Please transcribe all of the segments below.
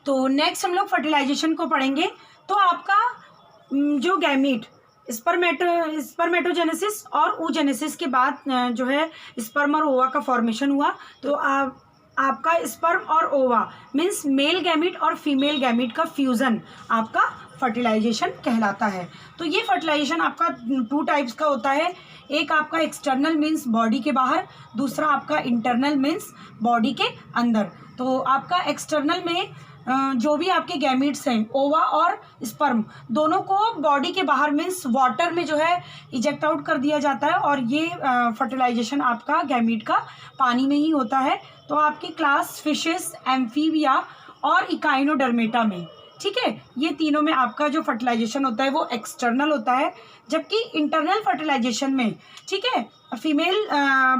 तो नेक्स्ट हम लोग फर्टिलाइजेशन को पढ़ेंगे। तो आपका जो गैमीट स्पर्मेटोजेनेसिस और oogenesis के बाद जो है स्पर्म और ओवा का फॉर्मेशन हुआ। तो आपका स्पर्म और ओवा मीन्स मेल गैमीट और फीमेल गैमीट का फ्यूज़न आपका फर्टिलाइजेशन कहलाता है। तो ये फर्टिलाइजेशन आपका 2 टाइप्स का होता है। एक आपका एक्सटर्नल मीन्स बॉडी के बाहर, दूसरा आपका इंटरनल मीन्स बॉडी के अंदर। तो आपका एक्सटर्नल में जो भी आपके गैमीट्स हैं, ओवा और स्पर्म, दोनों को बॉडी के बाहर मीन्स वाटर में जो है इजेक्ट आउट कर दिया जाता है और ये फर्टिलाइजेशन आपका गैमीट का पानी में ही होता है। तो आपकी क्लास फिशेस, एम्फीबिया और इकाइनोडर्मेटा में, ठीक है, ये तीनों में आपका जो फर्टिलाइजेशन होता है वो एक्सटर्नल होता है। जबकि इंटरनल फर्टिलाइजेशन में, ठीक है, फीमेल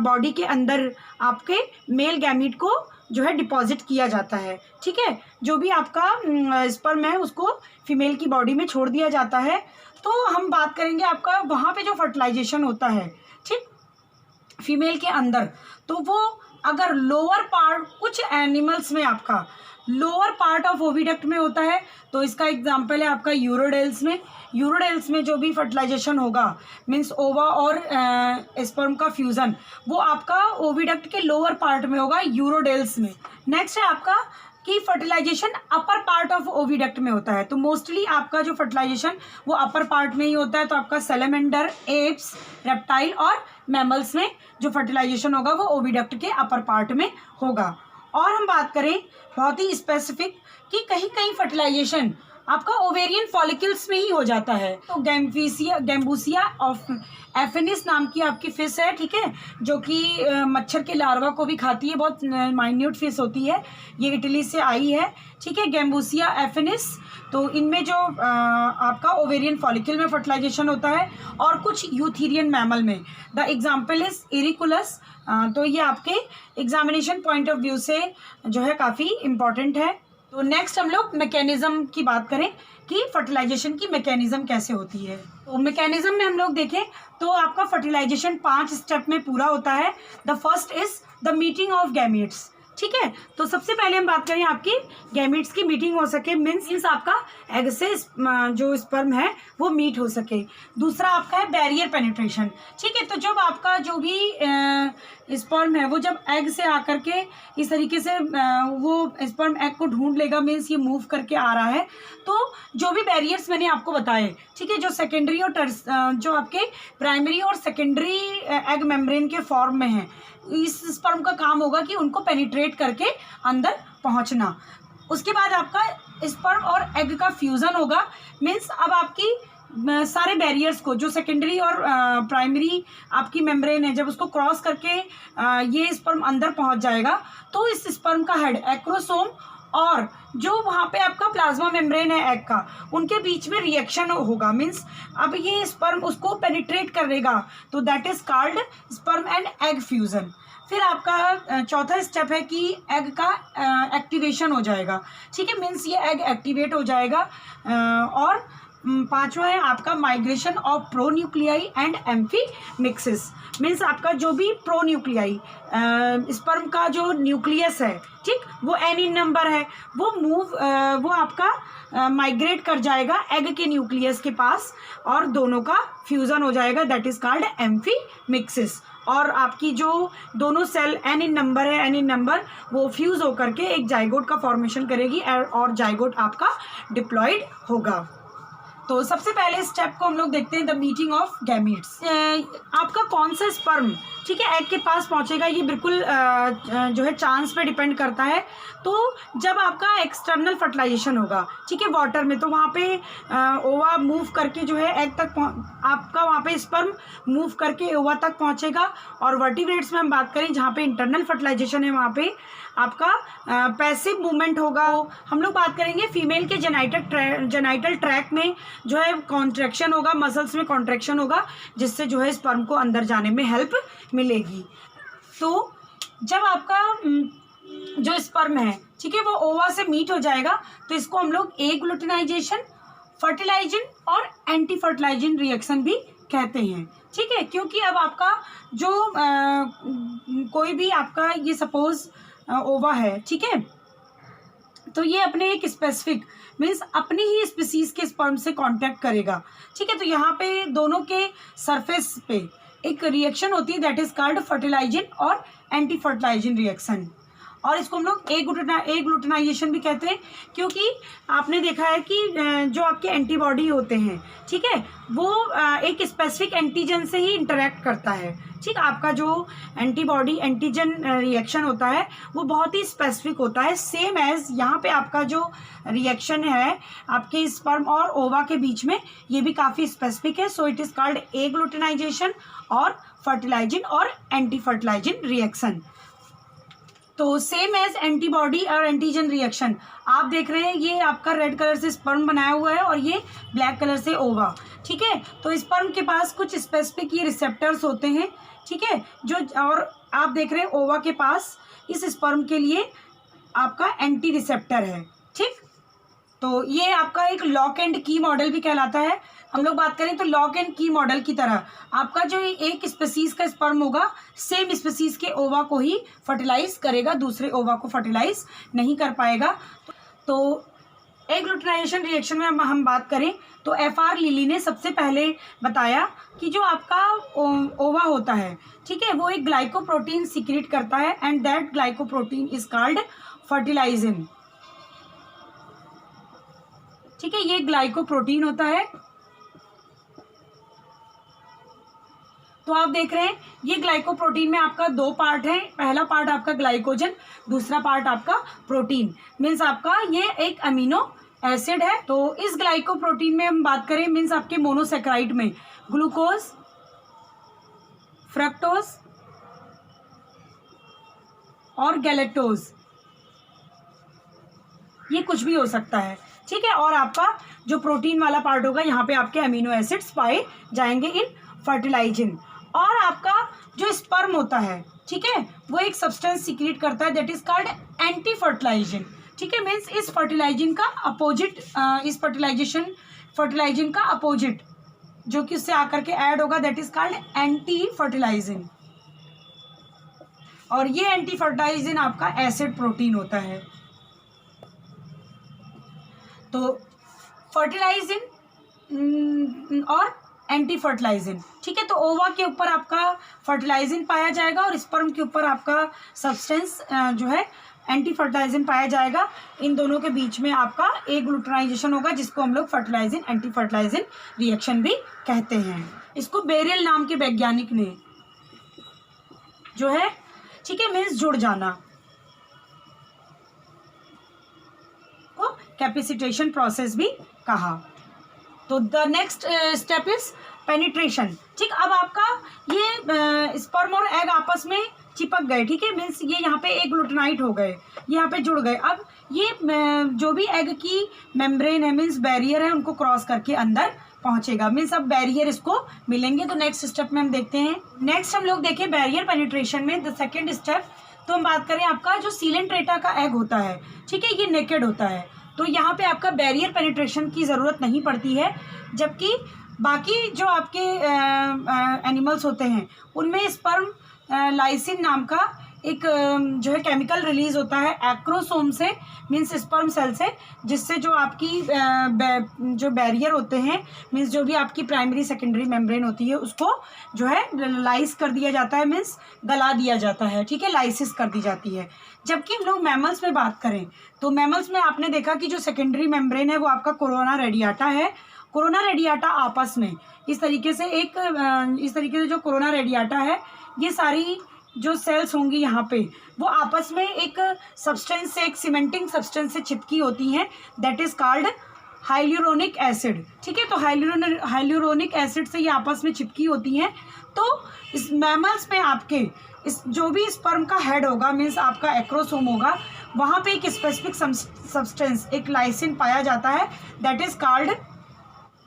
बॉडी के अंदर आपके मेल गैमीट को जो है डिपॉजिट किया जाता है। ठीक है, जो भी आपका स्पर्म है उसको फीमेल की बॉडी में छोड़ दिया जाता है। तो हम बात करेंगे आपका वहाँ पे जो फर्टिलाइजेशन होता है, ठीक, फीमेल के अंदर, तो वो अगर लोअर पार्ट, कुछ एनिमल्स में आपका लोअर पार्ट ऑफ ओविडक्ट में होता है, तो इसका एग्जांपल है आपका यूरोडेल्स में। यूरोडेल्स में जो भी फर्टिलाइजेशन होगा मीन्स ओवा और स्पर्म का फ्यूज़न, वो आपका ओविडक्ट के लोअर पार्ट में होगा, यूरोडेल्स में। नेक्स्ट है आपका कि fertilisation upper part of oviduct में होता है। तो मोस्टली आपका जो फर्टिलाइजेशन वो अपर पार्ट में ही होता है। तो आपका सैलेमेंडर, एप्स, रेप्टाइल और मैमल्स में जो फर्टिलाइजेशन होगा वो ओविडक्ट के अपर पार्ट में होगा। और हम बात करें बहुत ही स्पेसिफिक कि कहीं कहीं फर्टिलाइजेशन आपका ओवेरियन फॉलिकल्स में ही हो जाता है। तो गैम्बूसिया ऑफ एफिनिस नाम की आपकी फिश है, ठीक है, जो कि मच्छर के लार्वा को भी खाती है, बहुत माइन्यूट फिश होती है, ये इटली से आई है, ठीक है, गैम्बूसिया एफिनिस। तो इनमें जो आपका ओवेरियन फॉलिकल में फर्टिलाइजेशन होता है और कुछ यूथेरियन मैमल में। द एग्जाम्पल इज इरिकुलस। तो ये आपके एग्जामिनेशन पॉइंट ऑफ व्यू से जो है काफ़ी इम्पॉर्टेंट है। तो नेक्स्ट हम लोग मैकेनिज्म की बात करें कि फर्टिलाइजेशन की मैकेनिज्म कैसे होती है। तो मैकेनिज्म में हम लोग देखें तो आपका फर्टिलाइजेशन 5 स्टेप में पूरा होता है। The first is the meeting of gametes, ठीक है। तो सबसे पहले हम बात करें आपकी गैमीट्स की मीटिंग हो सके, मीन्स आपका एग से जो स्पर्म है वो मीट हो सके। दूसरा आपका है बैरियर पेनिट्रेशन, ठीक है। तो जब आपका जो भी स्पर्म है वो जब एग से आकर के इस तरीके से वो स्पर्म एग को ढूंढ लेगा, मीन्स ये मूव करके आ रहा है, तो जो भी बैरियर्स मैंने आपको बताए, ठीक है, जो सेकेंडरी और जो आपके प्राइमरी और सेकेंडरी एग मेम्ब्रेन के फॉर्म में है, इस स्पर्म का काम होगा कि उनको पेनिट्रेट करके अंदर पहुंचना। उसके बाद आपका स्पर्म और एग का फ्यूज़न होगा, मीन्स अब आपकी सारे बैरियर्स को, जो सेकेंडरी और प्राइमरी आपकी मेम्ब्रेन है, जब उसको क्रॉस करके ये स्पर्म अंदर पहुंच जाएगा, तो इस स्पर्म का हेड एक्रोसोम और जो वहाँ पे आपका प्लाज्मा मेम्ब्रेन है एग का, उनके बीच में रिएक्शन होगा, मीन्स अब ये स्पर्म उसको पेनिट्रेट करेगा, तो that is called sperm and egg fusion. फिर आपका चौथा स्टेप है कि एग का एक्टिवेशन हो जाएगा, ठीक है, मीन्स ये एग एक्टिवेट हो जाएगा। और पांचवा है आपका migration of pronuclei and amphimixis, means आपका जो भी प्रोन्यूक्लियाई स्पर्म का जो न्यूक्लियस है, ठीक, वो एन इन नंबर है, वो आपका माइग्रेट कर जाएगा एग के न्यूक्लियस के पास और दोनों का फ्यूज़न हो जाएगा, दैट इज कॉल्ड एम्फीमिक्सिस। और आपकी जो दोनों सेल एन इन नंबर है, एन इन नंबर, वो फ्यूज़ होकर के एक जाइगोट का फॉर्मेशन करेगी और जाइगोट आपका डिप्लॉयड होगा। तो सबसे पहले स्टेप को हम लोग देखते हैं, द मीटिंग ऑफ गैमीट्स। आपका कौन सा स्पर्म, ठीक है, एग के पास पहुंचेगा, ये बिल्कुल जो है चांस पे डिपेंड करता है। तो जब आपका एक्सटर्नल फर्टिलाइजेशन होगा, ठीक है, वाटर में, तो वहाँ पे ओवा मूव करके जो है एग तक आपका वहाँ पे स्पर्म मूव करके ओवा तक पहुँचेगा। और वर्टिब्रेट्स में हम बात करें जहाँ पे इंटरनल फर्टिलाइजेशन है, वहाँ पे आपका पैसिव मूवमेंट होगा। हम लोग बात करेंगे फीमेल के जेनाइटल ट्रैक में जो है कॉन्ट्रैक्शन होगा, मसल्स में कॉन्ट्रैक्शन होगा, जिससे जो है स्पर्म को अंदर जाने में हेल्प मिलेगी। तो जब आपका जो स्पर्म है, ठीक है, वो ओवा से मीट हो जाएगा, तो इसको हम लोग एग्लूटिनाइजेशन, फर्टिलाइजन और एंटी फर्टिलाइजन रिएक्शन भी कहते हैं, ठीक है। क्योंकि अब आपका जो कोई भी आपका ये सपोज ओवा है, ठीक है, तो ये अपने एक स्पेसिफिक मीन्स अपनी ही स्पीसीज के स्पर्म से कांटेक्ट करेगा, ठीक है। तो यहाँ पे दोनों के सरफेस पे एक रिएक्शन होती है दैट इज कॉल्ड फर्टिलाइजिंग और एंटी फर्टिलाइजिंग रिएक्शन, और इसको हम लोग एग्लूटिनाइजेशन भी कहते हैं, क्योंकि आपने देखा है कि जो आपके एंटीबॉडी होते हैं, ठीक है, वो एक स्पेसिफिक एंटीजन से ही इंटरेक्ट करता है, ठीक। आपका जो एंटीबॉडी एंटीजन रिएक्शन होता है वो बहुत ही स्पेसिफिक होता है, सेम एज यहाँ पे आपका जो रिएक्शन है आपके स्पर्म और ओवा के बीच में, ये भी काफ़ी स्पेसिफिक है। सो इट इज़ कॉल्ड एग्लूटिनाइजेशन और फर्टिलाइजिंग और एंटी फर्टिलाइजिंग रिएक्शन। तो सेम एज एंटीबॉडी और एंटीजन रिएक्शन, आप देख रहे हैं ये आपका रेड कलर से स्पर्म बनाया हुआ है और ये ब्लैक कलर से ओवा, ठीक है। तो स्पर्म के पास कुछ स्पेसिफिक ये रिसेप्टर्स होते हैं, ठीक है, जो, और आप देख रहे हैं ओवा के पास इस स्पर्म के लिए आपका एंटी रिसेप्टर है, ठीक। तो ये आपका एक लॉक एंड की मॉडल भी कहलाता है। हम लोग बात करें तो लॉक एंड की मॉडल की तरह आपका जो एक स्पीसीज का स्पर्म होगा सेम स्पीसीज के ओवा को ही फर्टिलाइज करेगा, दूसरे ओवा को फर्टिलाइज नहीं कर पाएगा। तो एग्लूटिनाइजेशन रिएक्शन में हम बात करें तो FR लिली ने सबसे पहले बताया कि जो आपका ओवा होता है, ठीक है, वो एक ग्लाइकोप्रोटीन सीक्रेट करता है and that glycoprotein is called fertilizin, ठीक है। ये ग्लाइकोप्रोटीन होता है। तो आप देख रहे हैं ये ग्लाइकोप्रोटीन में आपका दो पार्ट है, पहला पार्ट आपका ग्लाइकोजन, दूसरा पार्ट आपका प्रोटीन, मीन्स आपका ये एक अमीनो एसिड है। तो इस ग्लाइकोप्रोटीन में हम बात करें मीन्स आपके मोनोसेक्राइड में ग्लूकोज, फ्रक्टोज और गैलेक्टोज, ये कुछ भी हो सकता है, ठीक है। और आपका जो प्रोटीन वाला पार्ट होगा यहाँ पे आपके अमीनो एसिड्स पाए जाएंगे इन फर्टिलाइजिन। और आपका जो स्पर्म होता है, ठीक है, वो एक सब्सटेंस सीक्रेट करता है that is called anti fertilizin, ठीक है। मीन्स इस फर्टिलाइजिन का अपोजिट, इस फर्टिलाइजिन का अपोजिट जो कि उससे आकर के ऐड होगा that is called anti fertilizin. और ये एंटी फर्टिलाइजिन आपका एसिड प्रोटीन होता है। तो फर्टिलाइजिन और एंटी फर्टिलाइजिन, ठीक है। तो ओवा के ऊपर आपका फर्टिलाइजिन पाया जाएगा और स्पर्म के ऊपर आपका सब्सटेंस जो है एंटी फर्टिलाइजिन पाया जाएगा। इन दोनों के बीच में आपका एग्लूटिनाइजेशन होगा जिसको हम लोग फर्टिलाइजिन एंटी फर्टिलाइजिन रिएक्शन भी कहते हैं। इसको बेरियल नाम के वैज्ञानिक ने जो है, ठीक है, मीन्स जुड़ जाना को कैपेसिटेशन प्रोसेस भी कहा। तो the next step is penetration, ठीक। अब आपका ये स्पर्म और एग आपस में चिपक गए, ठीक है, मीन्स ये यहाँ पे एग्लूटिनाइट हो गए, यहाँ पे जुड़ गए। अब ये जो भी एग की मेम्ब्रेन है मीन्स बैरियर है उनको क्रॉस करके अंदर पहुंचेगा, मीन्स अब बैरियर इसको मिलेंगे। तो नेक्स्ट स्टेप में हम देखते हैं, नेक्स्ट हम लोग देखें बैरियर पेनिट्रेशन में द सेकेंड स्टेप। तो हम बात करें आपका जो सीलेंट्रेटा का एग होता है, ठीक है, ये नेकेड होता है, तो यहाँ पे आपका बैरियर पेनिट्रेशन की ज़रूरत नहीं पड़ती है। जबकि बाकी जो आपके एनिमल्स होते हैं उनमें स्पर्म लाइसिन नाम का एक जो है केमिकल रिलीज होता है एक्रोसोम से, मीन्स स्पर्म सेल से, जिससे जो आपकी जो बैरियर होते हैं मीन्स जो भी आपकी प्राइमरी सेकेंडरी मेम्ब्रेन होती है उसको जो है लाइस कर दिया जाता है, मीन्स गला दिया जाता है, ठीक है, लाइसिस कर दी जाती है। जबकि हम लोग मैमल्स में बात करें तो मैमल्स में आपने देखा कि जो सेकेंडरी मेम्ब्रेन है वो आपका कोरोना रेडियाटा है। कोरोना रेडियाटा आपस में इस तरीके से जो कोरोना रेडियाटा है ये सारी जो सेल्स होंगी यहाँ पे वो आपस में एक सब्सटेंस से, एक सीमेंटिंग सब्सटेंस से चिपकी होती हैं that is called hyaluronic acid, ठीक है। तो हाइल्यूरोनिक एसिड से ये आपस में चिपकी होती हैं। तो इस मैमल्स में आपके इस जो भी स्पर्म का हेड होगा मीन्स आपका एक्रोसोम होगा, वहाँ पे एक स्पेसिफिक सब्सटेंस, एक लाइसिन पाया जाता है दैट इज कॉल्ड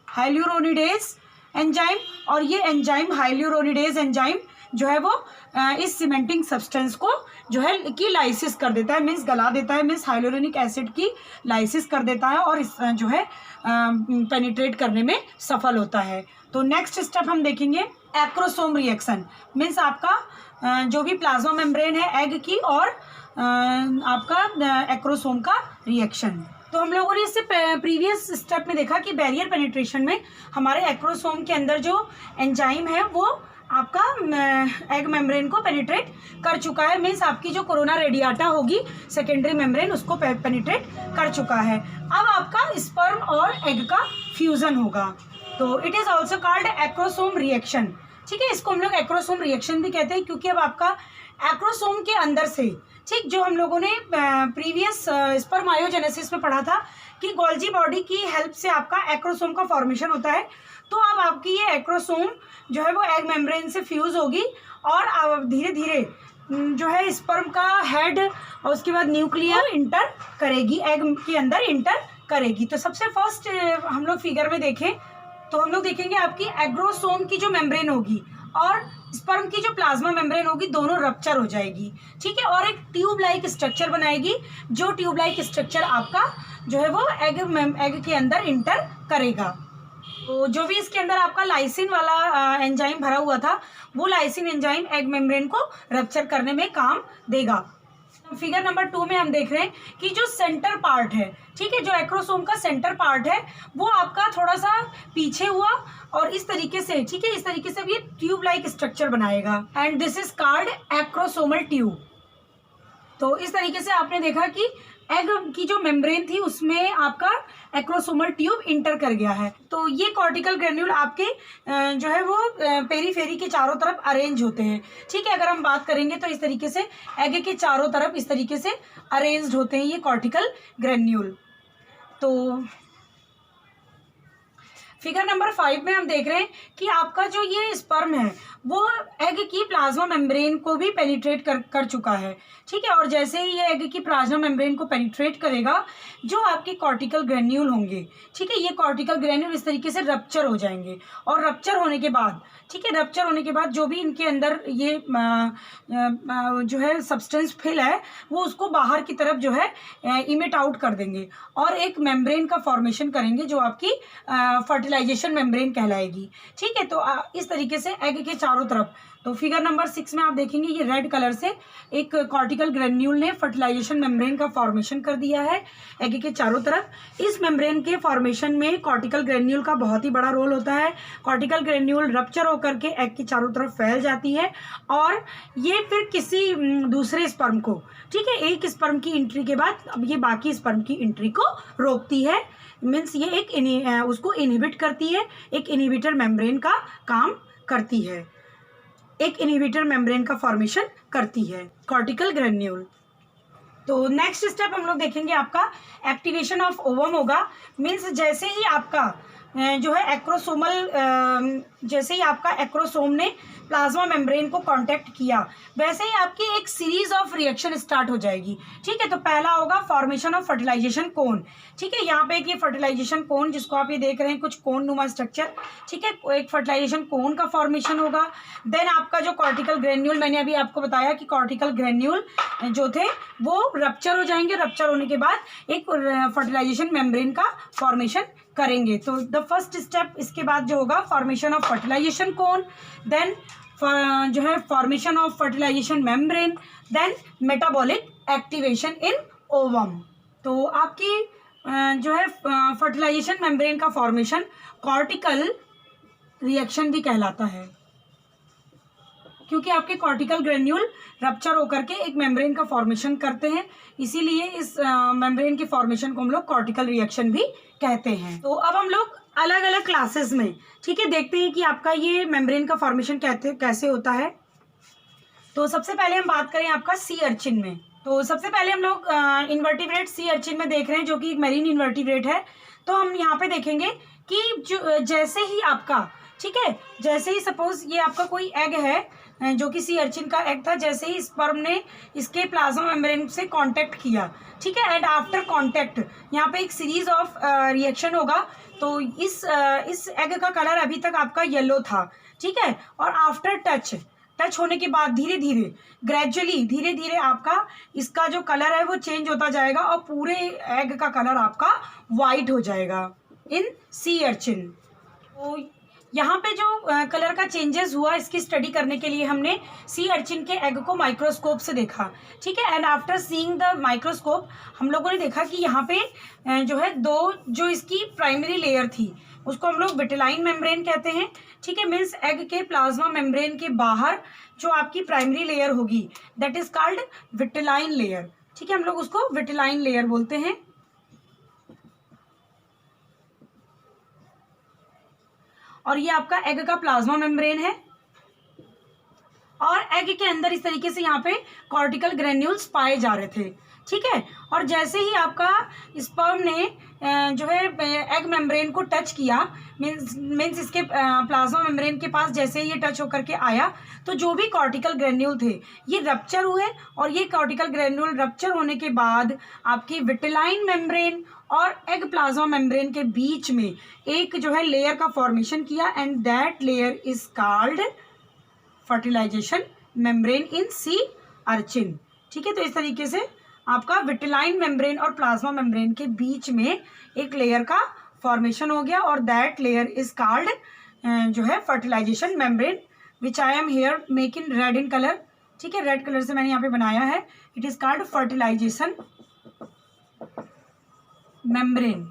हाइल्यूरोनिडेज एंजाइम। और ये एंजाइम हाइल्यूरोनिडेज एंजाइम जो है वो इस सीमेंटिंग सब्सटेंस को जो है की लाइसिस कर देता है, मीन्स गला देता है, मीन्स हाइल्यूरोनिक एसिड की लाइसिस कर देता है और इस जो है पेनिट्रेट करने में सफल होता है। तो नेक्स्ट स्टेप हम देखेंगे एक्रोसोम रिएक्शन, मीन्स आपका जो भी प्लाज्मा मेम्ब्रेन है एग की और आपका एक्रोसोम का रिएक्शन। तो हम लोगों ने इससे प्रीवियस स्टेप में देखा कि बैरियर पेनिट्रेशन में हमारे एक्रोसोम के अंदर जो एंजाइम है वो आपका एग मेम्ब्रेन को पेनिट्रेट कर चुका है, मीन्स आपकी जो कोरोना रेडियाटा होगी सेकेंडरी मेम्ब्रेन उसको पेनिट्रेट कर चुका है। अब आपका स्पर्म और एग का फ्यूजन होगा, तो it is also called acrosome reaction. ठीक है, इसको हम लोग एक्रोसोम रिएक्शन भी कहते हैं, क्योंकि अब आपका एक्रोसोम के अंदर से, ठीक, जो हम लोगों ने प्रीवियस स्पर्मायोजेनेसिस में पढ़ा था कि गोल्जी बॉडी की हेल्प से आपका एक्रोसोम का फॉर्मेशन होता है, तो अब आपकी ये एक्रोसोम जो है वो एग मेम्ब्रेन से फ्यूज होगी और धीरे धीरे जो है स्पर्म का हेड और उसके बाद न्यूक्लियर इंटर करेगी, एग के अंदर इंटर करेगी। तो सबसे फर्स्ट हम लोग फिगर में देखें तो हम लोग देखेंगे आपकी एग्रोसोम की जो मेम्ब्रेन होगी और स्पर्म की जो प्लाज्मा मेम्ब्रेन होगी दोनों रप्चर हो जाएगी। ठीक है, और एक ट्यूब लाइक स्ट्रक्चर बनाएगी, जो ट्यूब लाइक स्ट्रक्चर आपका जो है वो एग के अंदर इंटर करेगा। तो जो भी इसके अंदर आपका लाइसिन वाला एंजाइम भरा हुआ था वो लाइसिन एंजाइम एग मेम्ब्रेन को रप्चर करने में काम देगा। फिगर नंबर 2 में हम देख रहे हैं कि जो सेंटर पार्ट है, ठीक है, जो एक्रोसोम का सेंटर पार्ट है वो आपका थोड़ा सा पीछे हुआ और इस तरीके से, ठीक है, इस तरीके से भी ट्यूब लाइक स्ट्रक्चर बनाएगा and this is called acrosomal tube. तो इस तरीके से आपने देखा कि एग की जो मेम्ब्रेन थी उसमें आपका एक्रोसोमल ट्यूब इंटर कर गया है। तो ये कॉर्टिकल ग्रेन्यूल आपके जो है वो पेरीफेरी के चारों तरफ अरेंज होते हैं। ठीक है, अगर हम बात करेंगे तो इस तरीके से एग के चारों तरफ इस तरीके से अरेंज्ड होते हैं ये कॉर्टिकल ग्रेन्यूल। तो फिगर नंबर 5 में हम देख रहे हैं कि आपका जो ये स्पर्म है वो एग की प्लाज्मा मेम्ब्रेन को भी पेनिट्रेट कर चुका है। ठीक है, और जैसे ही ये एग की प्लाज्मा मेम्ब्रेन को पेनिट्रेट करेगा जो आपके कॉर्टिकल ग्रेन्यूल होंगे, ठीक है, ये कॉर्टिकल ग्रेन्यूल इस तरीके से रप्चर हो जाएंगे और रप्चर होने के बाद, ठीक है, रप्चर होने के बाद जो भी इनके अंदर ये जो है सब्सटेंस फिल है वो उसको बाहर की तरफ जो है इमिट आउट कर देंगे और एक मेम्ब्रेन का फॉर्मेशन करेंगे जो आपकी फर्टिलाइजेशन मेम्ब्रेन कहलाएगी। ठीक है, तो इस तरीके से एग के चारों तरफ, तो फिगर नंबर 6 में आप देखेंगे ये रेड कलर से एक कॉर्टिकल ग्रेन्यूल ने फर्टिलाइजेशन मेम्ब्रेन का फॉर्मेशन कर दिया है एग के चारों तरफ। इस मेम्ब्रेन के फॉर्मेशन में कॉर्टिकल ग्रेन्यूल का बहुत ही बड़ा रोल होता है। कॉर्टिकल ग्रेन्यूल रप्चर होकर के एग के चारों तरफ फैल जाती है और ये फिर किसी दूसरे स्पर्म को, ठीक है, एक स्पर्म की एंट्री के बाद अब ये बाकी स्पर्म की एंट्री को रोकती है, मीन्स ये एक उसको इनहिबिट करती है, एक इनहिबिटर मेम्ब्रेन का काम करती है, एक इनहिबिटर मेम्ब्रेन का फॉर्मेशन करती है कॉर्टिकल ग्रेन्यूल। तो नेक्स्ट स्टेप हम लोग देखेंगे आपका एक्टिवेशन ऑफ ओवम होगा, मीन्स जैसे ही आपका जो है एक्रोसोमल, जैसे ही आपका एक्रोसोम ने प्लाज्मा मेम्ब्रेन को कांटेक्ट किया वैसे ही आपकी एक सीरीज ऑफ रिएक्शन स्टार्ट हो जाएगी। ठीक है, तो पहला होगा फॉर्मेशन ऑफ फर्टिलाइजेशन कोन। ठीक है, यहाँ पे एक ये फर्टिलाइजेशन कोन जिसको आप ये देख रहे हैं कुछ कोन नुमा स्ट्रक्चर, ठीक है, एक फर्टिलाइजेशन कोन का फॉर्मेशन होगा। देन आपका जो कॉर्टिकल ग्रेन्यूल, मैंने अभी आपको बताया कि कॉर्टिकल ग्रेन्यूल जो थे वो रप्चर हो जाएंगे, रप्चर होने के बाद एक फर्टिलाइजेशन मेम्ब्रेन का फॉर्मेशन करेंगे। तो द फर्स्ट स्टेप इसके बाद जो होगा formation of fertilisation cone, then जो है formation of fertilisation membrane, then metabolic activation in ovum. तो आपकी जो है फर्टिलाइजेशन मेम्ब्रेन का फॉर्मेशन कॉर्टिकल रिएक्शन भी कहलाता है, क्योंकि आपके कॉर्टिकल ग्रेन्यूल रप्चर होकर के एक मेम्ब्रेन का फॉर्मेशन करते हैं, इसीलिए इस मेम्ब्रेन के फॉर्मेशन को हम लोग कॉर्टिकल रिएक्शन भी कहते हैं। तो अब हम लोग अलग अलग क्लासेस में, ठीक है, देखते हैं कि आपका ये मेम्ब्रेन का फॉर्मेशन कैसे होता है। तो सबसे पहले हम बात करें आपका सी अर्चिन में। तो सबसे पहले हम लोग इन्वर्टिब्रेट सी अर्चिन में देख रहे हैं जो कि एक मेरीन इन्वर्टिब्रेट है। तो हम यहाँ पे देखेंगे कि जो जैसे ही आपका, ठीक है, जैसे ही सपोज ये आपका कोई एग है जो कि सी अर्चिन का एग था, जैसे ही स्पर्म ने इसके प्लाज्मा मेम्ब्रेन से कांटेक्ट किया, ठीक है, एंड आफ्टर कांटेक्ट यहाँ पे एक सीरीज ऑफ रिएक्शन होगा। तो इस एग का कलर अभी तक आपका येलो था, ठीक है, और आफ्टर टच होने के बाद धीरे धीरे ग्रेजुअली धीरे धीरे आपका इसका जो कलर है वो चेंज होता जाएगा और पूरे एग का कलर आपका वाइट हो जाएगा इन सी अर्चिन। तो यहाँ पे जो कलर का चेंजेस हुआ इसकी स्टडी करने के लिए हमने सी अर्चिन के एग को माइक्रोस्कोप से देखा, ठीक है। And after seeing the microscope हम लोगों ने देखा कि यहाँ पे जो है दो जो इसकी प्राइमरी लेयर थी उसको हम लोग विटिलाइन मेम्ब्रेन कहते हैं, ठीक है। मीन्स एग के प्लाज्मा मेम्ब्रेन के बाहर जो आपकी प्राइमरी लेयर होगी that is called vitelline layer, ठीक है। हम लोग उसको विटिलाइन लेयर बोलते हैं। और ये आपका एग का प्लाज्मा मेम्ब्रेन है और एग के अंदर इस तरीके से यहाँ पे कॉर्टिकल ग्रेन्यूल्स पाए जा रहे थे, ठीक है। और जैसे ही आपका स्पर्म ने जो है एग मेम्ब्रेन को टच किया, मीन्स इसके प्लाज्मा मेम्ब्रेन के पास जैसे ही ये टच होकर के आया तो जो भी कॉर्टिकल ग्रेन्यूल थे ये रप्चर हुए और ये कॉर्टिकल ग्रेन्यूल रप्चर होने के बाद आपकी विटिलाइन मेम्ब्रेन और एग प्लाज्मा मेम्ब्रेन के बीच में एक जो है लेयर का फॉर्मेशन किया and that layer is called fertilisation membrane in sea urchin, ठीक है। तो इस तरीके से आपका विटिलाइन मेम्ब्रेन और प्लाज्मा मेम्ब्रेन के बीच में एक लेयर का फॉर्मेशन हो गया और दैट लेयर इज कॉल्ड जो है fertilisation membrane which I am here make in red in colour, ठीक है। रेड कलर से मैंने यहाँ पे बनाया है। It is called fertilisation membrane.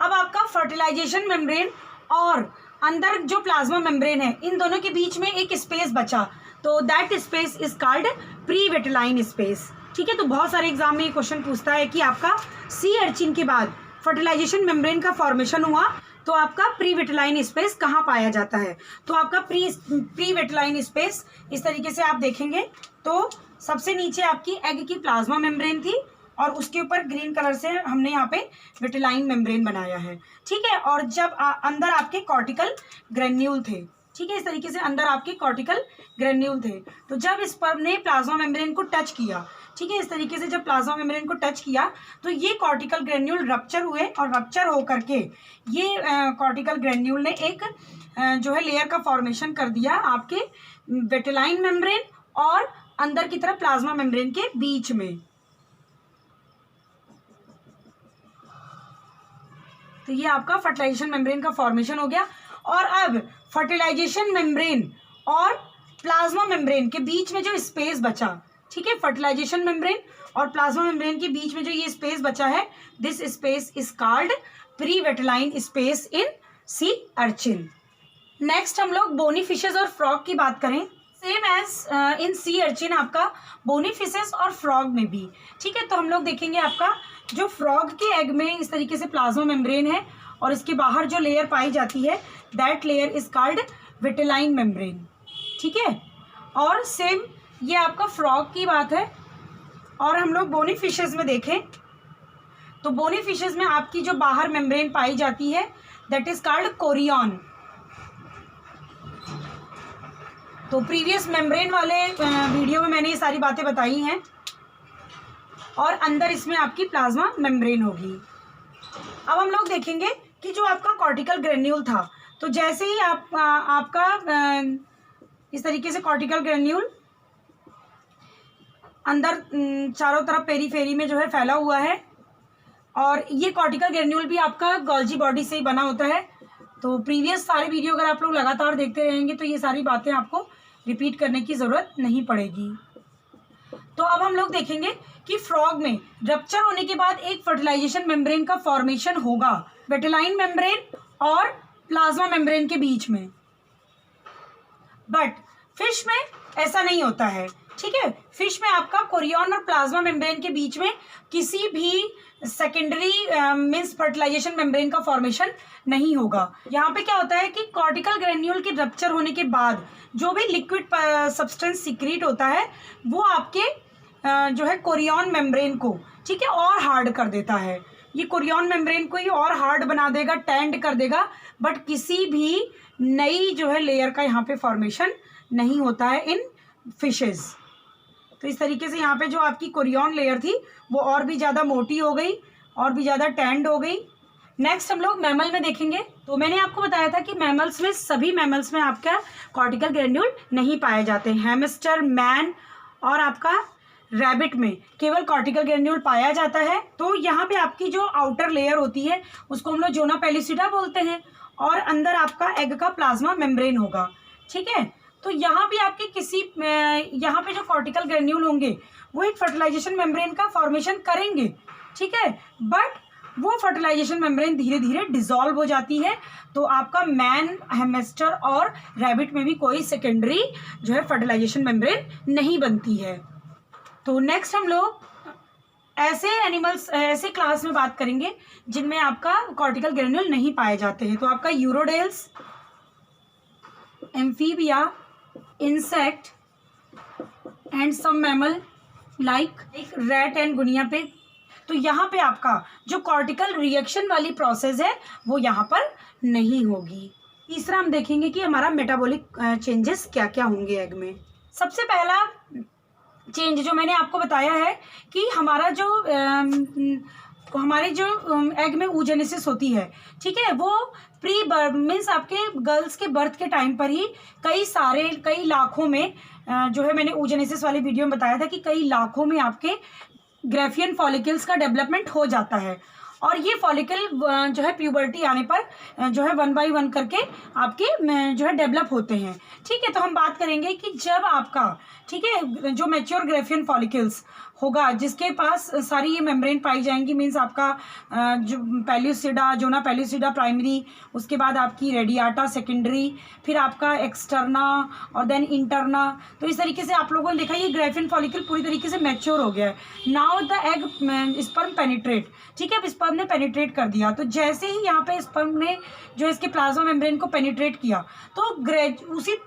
अब आपका फर्टिलाइजेशन मेम्ब्रेन और अंदर जो प्लाज्मा मेम्ब्रेन है इन दोनों के बीच में एक स्पेस बचा तो that space is called perivitelline space, ठीक है। तो बहुत सारे एग्जाम में ये क्वेश्चन पूछता है कि आपका सी अर्चिन के बाद फर्टिलाइजेशन मेम्ब्रेन का फॉर्मेशन हुआ तो आपका प्री विटिलाइन स्पेस कहाँ पाया जाता है। तो आपका प्री विटिलाइन स्पेस इस तरीके से आप देखेंगे तो सबसे नीचे आपकी एग की प्लाज्मा मेम्ब्रेन थी और उसके ऊपर ग्रीन कलर से हमने यहाँ पे विटिलाइन मेम्ब्रेन बनाया है, ठीक है। और जब अंदर आपके कॉर्टिकल ग्रेन्यूल थे, ठीक है, इस तरीके से अंदर आपके कॉर्टिकल ग्रेन्यूल थे तो जब स्पर्म ने प्लाज्मा मेम्ब्रेन को टच किया, ठीक है, इस तरीके से जब प्लाज्मा मेम्ब्रेन को टच किया तो ये कॉर्टिकल ग्रेन्यूल रप्चर हुए और रप्चर होकर के ये कॉर्टिकल ग्रेन्यूल ने एक जो है लेयर का फॉर्मेशन कर दिया आपके विटिलाइन मेम्ब्रेन और अंदर की तरफ प्लाज्मा मेम्ब्रेन के बीच में। तो ये आपका फर्टिलाइजेशन मेम्ब्रेन का फॉर्मेशन हो गया। और अब फर्टिलाइजेशन मेम्ब्रेन और प्लाज्मा मेम्ब्रेन के बीच में जो स्पेस बचा, ठीक है, फर्टिलाइजेशन मेम्ब्रेन और प्लाज्मा मेम्ब्रेन के बीच में जो ये स्पेस बचा है this space is called perivitelline space in sea urchin. Next हम लोग बोनी फिशेस और फ्रॉग की बात करें। Same as in sea urchin आपका बोनी फिशेस और फ्रॉग में भी, ठीक है। तो हम लोग देखेंगे आपका जो फ्रॉग के एग में इस तरीके से प्लाज्मा मेम्ब्रेन है और इसके बाहर जो लेयर पाई जाती है that layer is called vitelline membrane, ठीक है। और सेम ये आपका फ्रॉग की बात है। और हम लोग बोनी फिशेस में देखें तो बोनी फिशेस में आपकी जो बाहर मेम्ब्रेन पाई जाती है दैट इज कॉल्ड कोरियन। तो प्रीवियस मेम्ब्रेन वाले वीडियो में मैंने ये सारी बातें बताई हैं और अंदर इसमें आपकी प्लाज्मा मेम्ब्रेन होगी। अब हम लोग देखेंगे कि जो आपका कॉर्टिकल ग्रेन्यूल था तो जैसे ही आपका इस तरीके से कॉर्टिकल ग्रेन्यूल अंदर चारों तरफ पेरीफेरी में जो है फैला हुआ है और ये कॉर्टिकल ग्रेन्यूल भी आपका गोल्जी बॉडी से ही बना होता है। तो प्रीवियस सारे वीडियो अगर आप लोग लगातार देखते रहेंगे तो ये सारी बातें आपको रिपीट करने की ज़रूरत नहीं पड़ेगी। तो अब हम लोग देखेंगे कि फ्रॉग में रप्चर होने के बाद एक फर्टिलाइजेशन मेम्ब्रेन का फॉर्मेशन होगा विटिलाइन मेम्ब्रेन और प्लाज्मा मेम्ब्रेन के बीच में, बट फिश में ऐसा नहीं होता है, ठीक है। फिश में आपका कोरियन और प्लाज्मा मेम्ब्रेन के बीच में किसी भी सेकेंडरी मीन्स फर्टिलाइजेशन मेम्ब्रेन का फॉर्मेशन नहीं होगा। यहाँ पे क्या होता है कि कॉर्टिकल ग्रेन्यूल के रप्चर होने के बाद जो भी लिक्विड सब्सटेंस सीक्रेट होता है वो आपके जो है कोरियन मेम्ब्रेन को, ठीक है, और हार्ड कर देता है। ये कोरियन मेम्ब्रेन को ही और हार्ड बना देगा, टेंड कर देगा, बट किसी भी नई जो है लेयर का यहाँ पे फॉर्मेशन नहीं होता है इन फिशेस। तो इस तरीके से यहाँ पे जो आपकी कोरियन लेयर थी वो और भी ज़्यादा मोटी हो गई और भी ज़्यादा टेंड हो गई। नेक्स्ट हम लोग मैमल में देखेंगे। तो मैंने आपको बताया था कि मैमल्स में सभी मैमल्स में आपका कॉर्टिकल ग्रेन्यूल नहीं पाए जाते। हैमस्टर, मैन और आपका रैबिट में केवल कॉर्टिकल ग्रेन्यूल पाया जाता है। तो यहाँ पे आपकी जो आउटर लेयर होती है उसको हम लोग जोना पेलिसिडा बोलते हैं और अंदर आपका एग का प्लाज्मा मेम्ब्रेन होगा, ठीक है। तो यहाँ भी आपके यहाँ पे जो कॉर्टिकल ग्रेन्यूल होंगे वो एक फर्टिलाइजेशन मेम्ब्रेन का फॉर्मेशन करेंगे, ठीक है, बट वो फर्टिलाइजेशन मेम्ब्रेन धीरे धीरे डिसॉल्व हो जाती है। तो आपका मैन, हैमस्टर और रैबिट में भी कोई सेकेंडरी जो है फर्टिलाइजेशन मेम्ब्रेन नहीं बनती है। तो नेक्स्ट हम लोग ऐसे एनिमल्स, ऐसे क्लास में बात करेंगे जिनमें आपका कॉर्टिकल ग्रेन्यूल नहीं पाए जाते हैं। तो आपका urodeles, amphibia, insect and some mammal like rat and guinea pig. तो यहाँ पे आपका जो कॉर्टिकल रिएक्शन वाली प्रोसेस है वो यहाँ पर नहीं होगी। तीसरा हम देखेंगे कि हमारा मेटाबॉलिक चेंजेस क्या क्या होंगे एग में। सबसे पहला चेंज जो मैंने आपको बताया है कि हमारे जो एग में oogenesis होती है, ठीक है, वो प्री बर्थ मीन्स आपके गर्ल्स के बर्थ के टाइम पर ही कई लाखों में जो है, मैंने oogenesis वाली वीडियो में बताया था कि कई लाखों में आपके ग्रेफियन फॉलिकल्स का डेवलपमेंट हो जाता है और ये फॉलिकल जो है प्यूबर्टी आने पर जो है 1 बाय 1 करके आपके जो है डेवलप होते हैं, ठीक है। तो हम बात करेंगे कि जब आपका, ठीक है, जो मैच्योर ग्रेफियन फॉलिकल्स होगा जिसके पास सारी ये मेम्ब्रेन पाई जाएंगी, मीन्स आपका जो पेल्यूसिडा, जोना पेल्यूसिडा प्राइमरी, उसके बाद आपकी रेडियाटा सेकेंडरी, फिर आपका एक्सटर्ना और देन इंटरना। तो इस तरीके से आप लोगों ने देखा ये ग्रेफियन फॉलिकल पूरी तरीके से मैच्योर हो गया है। Now the egg sperm penetrate, ठीक है, अब स्पर्म ने पेनिट्रेट कर दिया। तो जैसे ही यहाँ पे स्पर्म ने जो इसके प्लाज्मा मेम्ब्रेन को पेनिट्रेट किया तो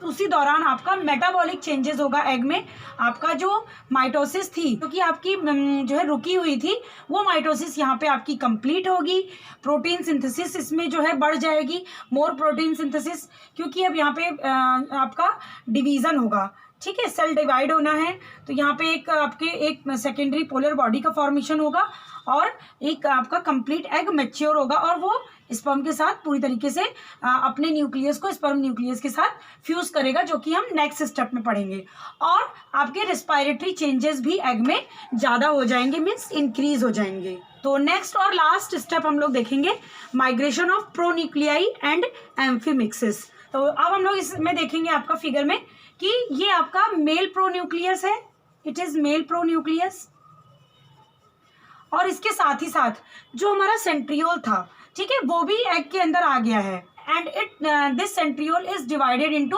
उसी दौरान आपका मेटाबॉलिक चेंजेस होगा एग में। आपका जो माइटोसिस थी, क्योंकि आपकी जो है रुकी हुई थी, वो माइटोसिस यहाँ पे आपकी कंप्लीट होगी। प्रोटीन सिंथेसिस इसमें जो है बढ़ जाएगी, मोर प्रोटीन सिंथेसिस, क्योंकि अब यहाँ पे आपका डिवीज़न होगा, ठीक है, सेल डिवाइड होना है। तो यहाँ पे एक सेकेंडरी पोलर बॉडी का फॉर्मेशन होगा और एक आपका कंप्लीट एग मैच्योर होगा और वो स्पर्म के साथ पूरी तरीके से अपने न्यूक्लियस को स्पर्म न्यूक्लियस के साथ फ्यूज करेगा, जो कि हम नेक्स्ट स्टेप में पढ़ेंगे। और आपके रेस्पिरेटरी चेंजेस भी एग में ज़्यादा हो जाएंगे, मीन्स इंक्रीज हो जाएंगे। तो नेक्स्ट और लास्ट स्टेप हम लोग देखेंगे migration of pronuclei and amphimixis. तो अब हम लोग इसमें देखेंगे आपका फिगर में कि ये आपका मेल प्रोन्यूक्लियस है, इट इज मेल प्रोन्यूक्लियस, और इसके साथ ही साथ जो हमारा सेंट्रियोल था, ठीक है, वो भी एग के अंदर आ गया है। And this centriole is divided into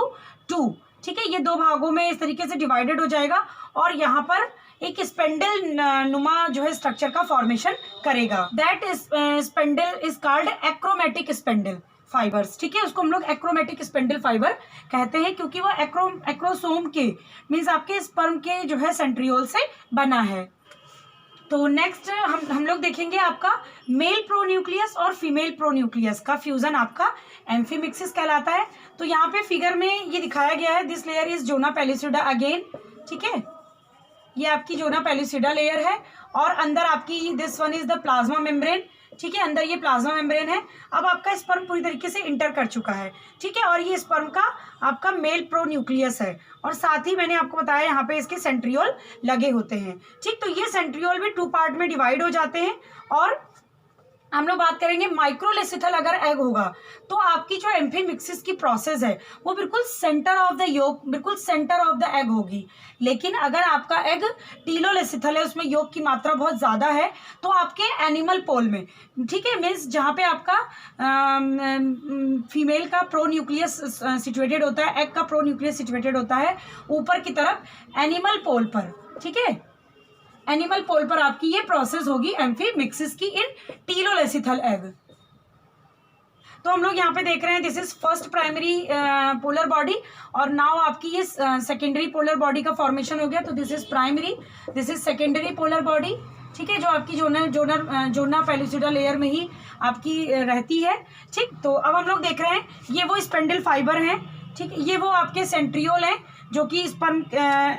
2, ठीक है, ये 2 भागों में इस तरीके से डिवाइडेड हो जाएगा और यहाँ पर एक स्पेंडल नुमा जो है स्ट्रक्चर का फॉर्मेशन करेगा। That is spindle is called achromatic spindle fibres, ठीक है, उसको हम लोग एक्रोमेटिक स्पेंडल फाइबर कहते हैं क्योंकि वो एक्रोसोम के मीन्स आपके स्पर्म के जो है सेंट्रियोल से बना है। तो नेक्स्ट हम लोग देखेंगे आपका मेल प्रोन्यूक्लियस और फीमेल प्रोन्यूक्लियस का फ्यूजन आपका एम्फीमिक्सिस कहलाता है। तो यहाँ पे फिगर में ये दिखाया गया है, this layer is zona pellucida again, ठीक है, ये आपकी जोना पेल्यूसिडा लेयर है और अंदर आपकी this one is the plasma membrane, ठीक है, अंदर ये प्लाज्मा मेम्ब्रेन है। अब आपका स्पर्म पूरी तरीके से इंटर कर चुका है, ठीक है, और ये स्पर्म का आपका मेल प्रोन्यूक्लियस है और साथ ही मैंने आपको बताया यहाँ पे इसके सेंट्रियोल लगे होते हैं, ठीक। तो ये सेंट्रियोल भी 2 पार्ट में डिवाइड हो जाते हैं और हम लोग बात करेंगे माइक्रोलेसिथल अगर एग होगा तो आपकी जो एम्फीमिक्सिस की प्रोसेस है वो बिल्कुल सेंटर ऑफ द योक, बिल्कुल सेंटर ऑफ द एग होगी। लेकिन अगर आपका एग टीलोलेसिथल है, उसमें योग की मात्रा बहुत ज़्यादा है, तो आपके एनिमल पोल में, ठीक है, मीन्स जहाँ पे आपका फीमेल का प्रोन्यूक्लियस सिचुएटेड होता है, एग का प्रोन्यूक्लियस सिचुएटेड होता है ऊपर की तरफ एनिमल पोल पर, ठीक है, एनिमल पोल पर आपकी ये प्रोसेस होगी एम्फीमिक्सिस की इन टीलोलेसिथल एग। तो हम लोग यहाँ पे देख रहे हैं this is first primary polar body और नाउ आपकी ये सेकेंडरी पोलर बॉडी का फॉर्मेशन हो गया। तो this is primary, this is secondary polar body, ठीक है, जो आपकी जोना पेल्यूसिडा लेयर में ही आपकी रहती है, ठीक। तो अब हम लोग देख रहे हैं ये वो स्पेंडल फाइबर हैं, ठीक है, ये वो आपके सेंट्रियोल हैं जो कि स्पर्म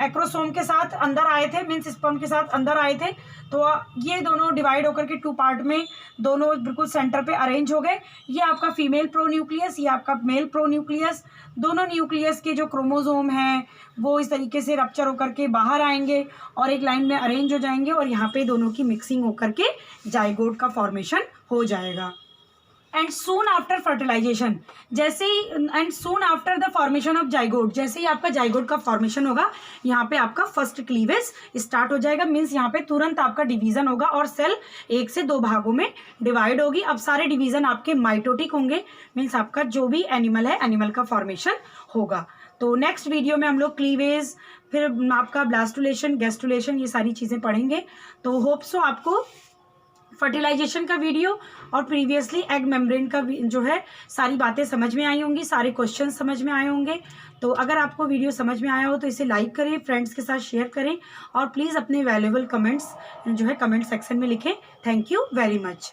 एक्रोसोम के साथ अंदर आए थे, मीन्स स्पर्म के साथ अंदर आए थे। तो ये दोनों डिवाइड होकर के 2 पार्ट में दोनों बिल्कुल सेंटर पे अरेंज हो गए। ये आपका फीमेल प्रोन्यूक्लियस, ये आपका मेल प्रोन्यूक्लियस, दोनों न्यूक्लियस के जो क्रोमोसोम हैं वो इस तरीके से रप्चर होकर के बाहर आएंगे और एक लाइन में अरेंज हो जाएंगे और यहाँ पे दोनों की मिक्सिंग होकर के जाइगोट का फॉर्मेशन हो जाएगा। एंड सून आफ्टर फर्टिलाइजेशन, जैसे ही and soon after the formation of zygote, जैसे ही आपका जाइगोट का फॉर्मेशन होगा यहाँ पे आपका फर्स्ट क्लीवेज स्टार्ट हो जाएगा। मीन्स यहाँ पे तुरंत आपका डिवीजन होगा और सेल 1 से 2 भागों में डिवाइड होगी। अब सारे डिवीजन आपके माइटोटिक होंगे, मीन्स आपका जो भी एनिमल है एनिमल का फॉर्मेशन होगा। तो नेक्स्ट वीडियो में हम लोग क्लीवेज, फिर आपका ब्लास्टुलेशन, गैस्टुलेशन, ये सारी चीज़ें पढ़ेंगे। तो होप सो आपको फर्टिलाइजेशन का वीडियो और प्रीवियसली एग मेम्ब्रेन का जो है सारी बातें समझ में आई होंगी, सारे क्वेश्चन समझ में आए होंगे। तो अगर आपको वीडियो समझ में आया हो तो इसे लाइक करें, फ्रेंड्स के साथ शेयर करें और प्लीज़ अपने वैल्यूएबल कमेंट्स जो है कमेंट सेक्शन में लिखें। Thank you very much.